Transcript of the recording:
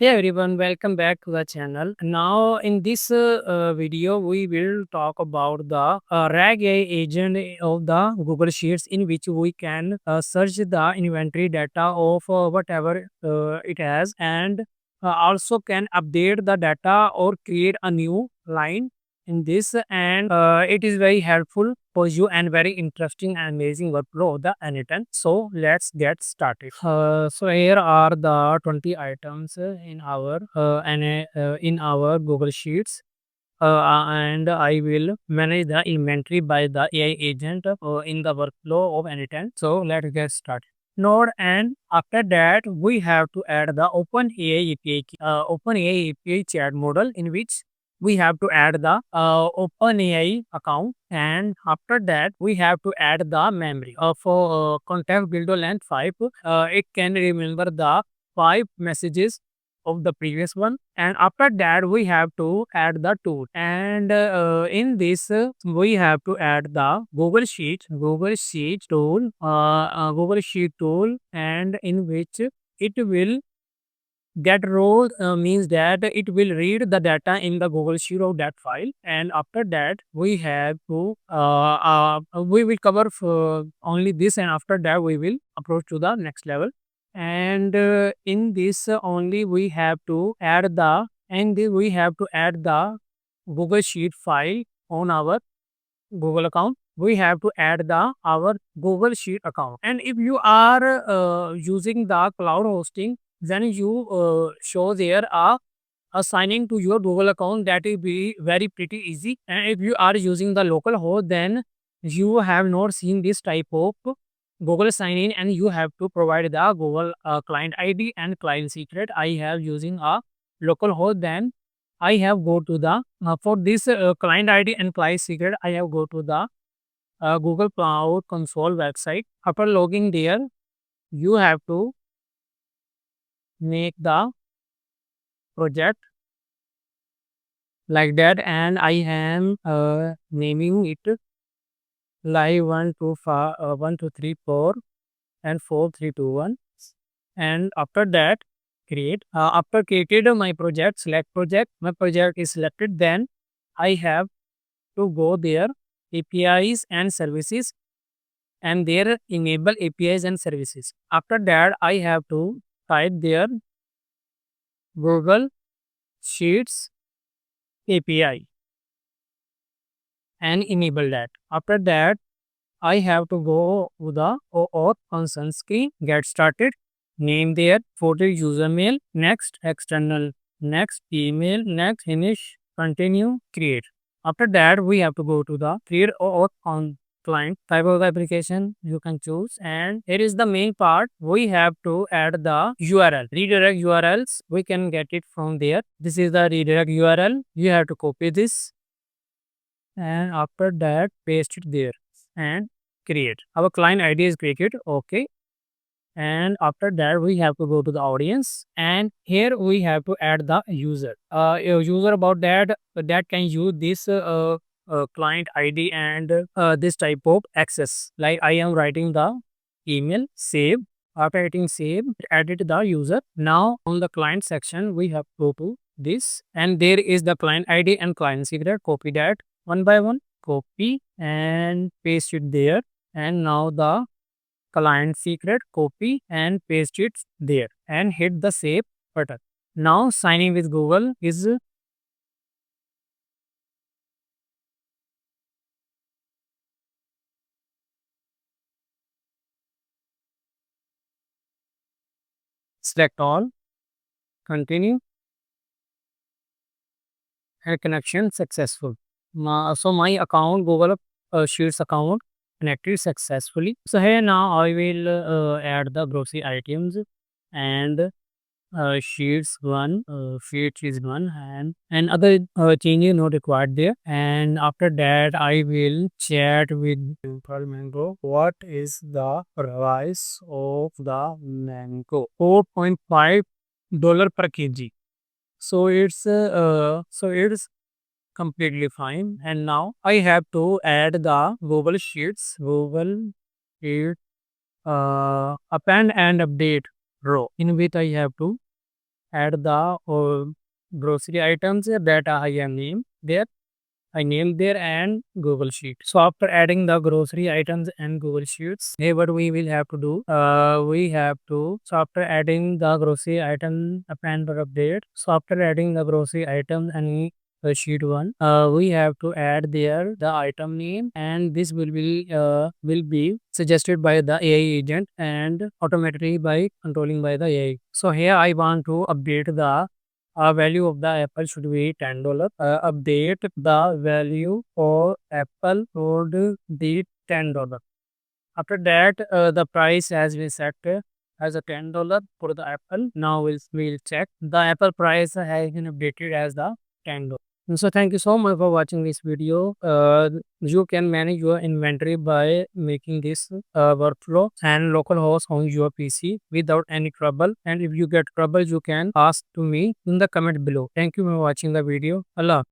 Hey everyone, welcome back to the channel. Now, in this video, we will talk about the RAG AI agent of the Google Sheets, in which we can search the inventory data of whatever it has, and also can update the data or create a new line in this. And it is very helpful for you and very interesting and amazing workflow of the Anytime. So let's get started. So here are the 20 items in our Google Sheets. And I will manage the inventory by the AI agent in the workflow of Anytime. So let's get started. Node, and after that we have to add the OpenAI API, OpenAI API chat model, in which we have to add the OpenAI account, and after that we have to add the memory for contact builder length 5. It can remember the 5 messages of the previous one, and after that we have to add the tool, and in this we have to add the Google Sheet tool, and in which it will get row, means that it will read the data in the Google Sheet of that file, and after that we have to we will cover only this, and after that we will approach to the next level. And in this only we have to add the Google Sheet file on our Google account. We have to add the our Google Sheet account, and if you are using the cloud hosting, then you show there a signing to your Google account. That will be very pretty easy. And if you are using the local host, then you have not seen this type of Google sign in, and you have to provide the Google client ID and client secret. I have using a local host, then I have go to the for this client ID and client secret. I have go to the Google Cloud Console website. After logging there, you have to make the project like that, and I am naming it live 1 2 3 4 and 4 3 2 1. And after that, create. After created my project, select project. My project is selected. Then I have to go there, APIs and services, and there enable APIs and services. After that, I have to type there Google Sheets API and enable that. After that, I have to go to the auth function screen, get started, name there, photo user mail, next external, next email, next finish, continue, create. After that, we have to go to the create auth on client type of the application you can choose, and here is the main part. We have to add the URL, redirect URLs. We can get it from there. This is the redirect URL. You have to copy this, and after that paste it there and create. Our client ID is created. Okay. And after that we have to go to the audience, and here we have to add the user, a user about that can use this client ID and this type of access. Like I am writing the email, save. After hitting save, edit the user. Now on the client section we have to go to this, and there is the client ID and client secret. Copy that one by one, copy and paste it there. And now the client secret, copy and paste it there, and hit the save button. Now signing with Google is select all, continue, and connection successful. So my account, Google Sheets account, connected successfully. So here now I will add the grocery items, and sheets one, sheet is one, and other changes not required there. And after that I will chat with simple mango. What is the price of the mango? $4.5 per kg. So it's completely fine. And now I have to add the Google Sheet append and update row, in which I have to add the grocery items that I am named there. I named there and Google Sheet. So after adding the grocery items and Google Sheets, here what we will have to do, so after adding the grocery item append or update. So after adding the grocery item and sheet one, we have to add there the item name, and this will be suggested by the AI agent and automatically by controlling by the AI. So here I want to update the value of the apple should be $10. Update the value for apple would be $10. After that, the price has been set as a $10 for the apple. Now we'll check the apple price has been updated as the $10. So thank you so much for watching this video. You can manage your inventory by making this workflow and local host on your PC without any trouble. And if you get trouble, you can ask to me in the comment below. Thank you for watching the video. Allah.